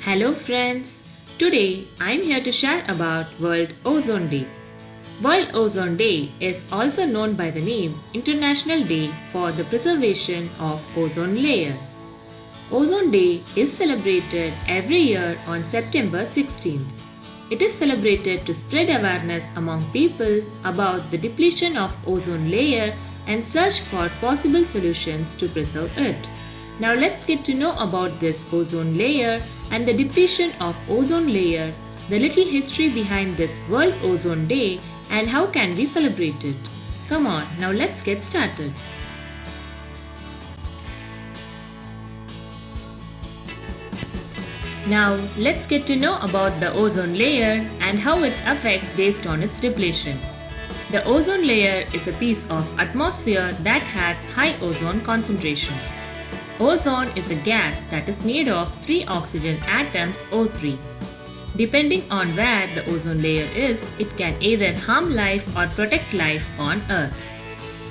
Hello friends, today I am here to share about World Ozone Day. World Ozone Day is also known by the name International Day for the Preservation of Ozone Layer. Ozone Day is celebrated every year on September 16th. It is celebrated to spread awareness among people about the depletion of ozone layer and search for possible solutions to preserve it. Now let's get to know about this ozone layer and the depletion of ozone layer, the little history behind this World Ozone Day and how can we celebrate it. Come on, now let's get started. Now let's get to know about the ozone layer and how it affects based on its depletion. The ozone layer is a piece of atmosphere that has high ozone concentrations. Ozone is a gas that is made of 3 oxygen atoms O3. Depending on where the ozone layer is, it can either harm life or protect life on Earth.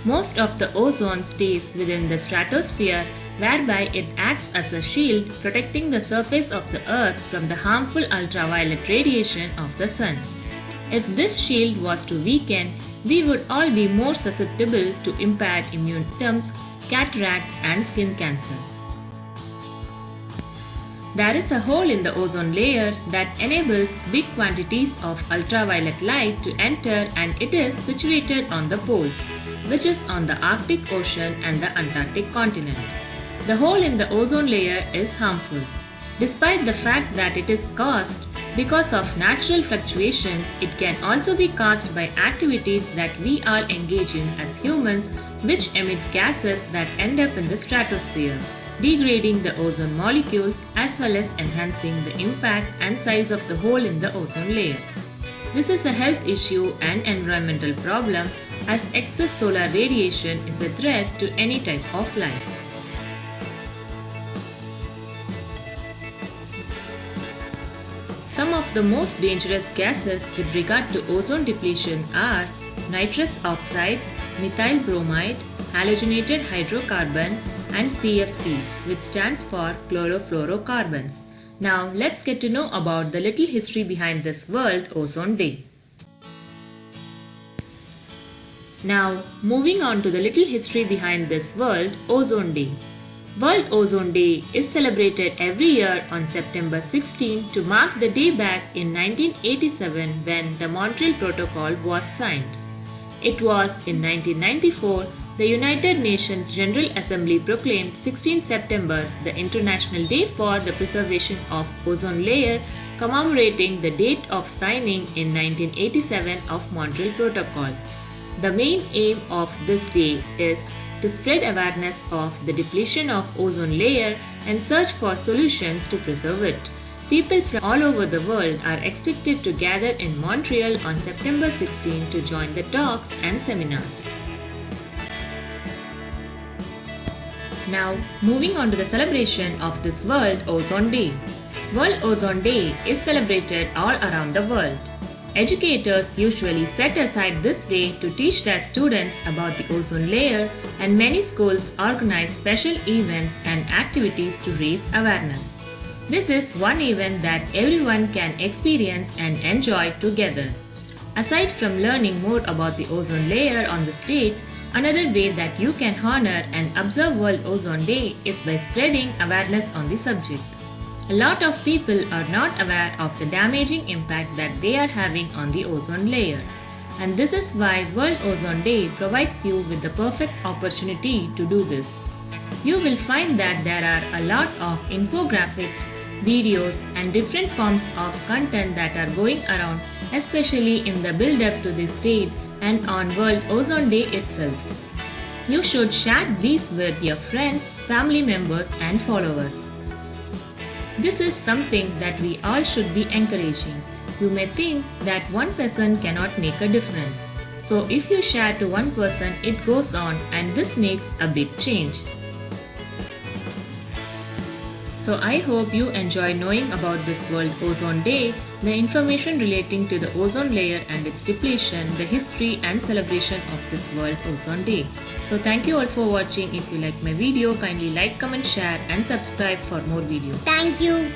Most of the ozone stays within the stratosphere, whereby it acts as a shield protecting the surface of the Earth from the harmful ultraviolet radiation of the Sun. If this shield was to weaken, we would all be more susceptible to impaired immune systems, cataracts and skin cancer. There is a hole in the ozone layer that enables big quantities of ultraviolet light to enter, and it is situated on the poles, which is on the Arctic Ocean and the Antarctic continent. The hole in the ozone layer is harmful. Despite the fact that it is caused because of natural fluctuations, it can also be caused by activities that we all engage in as humans, which emit gases that end up in the stratosphere, degrading the ozone molecules as well as enhancing the impact and size of the hole in the ozone layer. This is a health issue and environmental problem, as excess solar radiation is a threat to any type of life. Some of the most dangerous gases with regard to ozone depletion are nitrous oxide, methyl bromide, halogenated hydrocarbon, and CFCs, which stands for chlorofluorocarbons. Now let's get to know about the little history behind this World Ozone Day. Now moving on to the little history behind this World Ozone Day. World Ozone Day is celebrated every year on September 16 to mark the day back in 1987 when the Montreal Protocol was signed. It was in 1994 the United Nations General Assembly proclaimed 16 September the International Day for the Preservation of Ozone Layer, commemorating the date of signing in 1987 of Montreal Protocol. The main aim of this day is to spread awareness of the depletion of ozone layer and search for solutions to preserve it. People from all over the world are expected to gather in Montreal on September 16 to join the talks and seminars. Now, moving on to the celebration of this World Ozone Day. World Ozone Day is celebrated all around the world. Educators usually set aside this day to teach their students about the ozone layer, and many schools organize special events and activities to raise awareness. This is one event that everyone can experience and enjoy together. Aside from learning more about the ozone layer on the state, another way that you can honor and observe World Ozone Day is by spreading awareness on the subject. A lot of people are not aware of the damaging impact that they are having on the ozone layer. And this is why World Ozone Day provides you with the perfect opportunity to do this. You will find that there are a lot of infographics, videos and different forms of content that are going around, especially in the build-up to this date and on World Ozone Day itself. You should share these with your friends, family members and followers. This is something that we all should be encouraging. You may think that one person cannot make a difference. So if you share to one person, it goes on, and this makes a big change. So I hope you enjoy knowing about this World Ozone Day, the information relating to the ozone layer and its depletion, the history and celebration of this World Ozone Day. So thank you all for watching. If you like my video, kindly like, comment, share and subscribe for more videos. Thank you.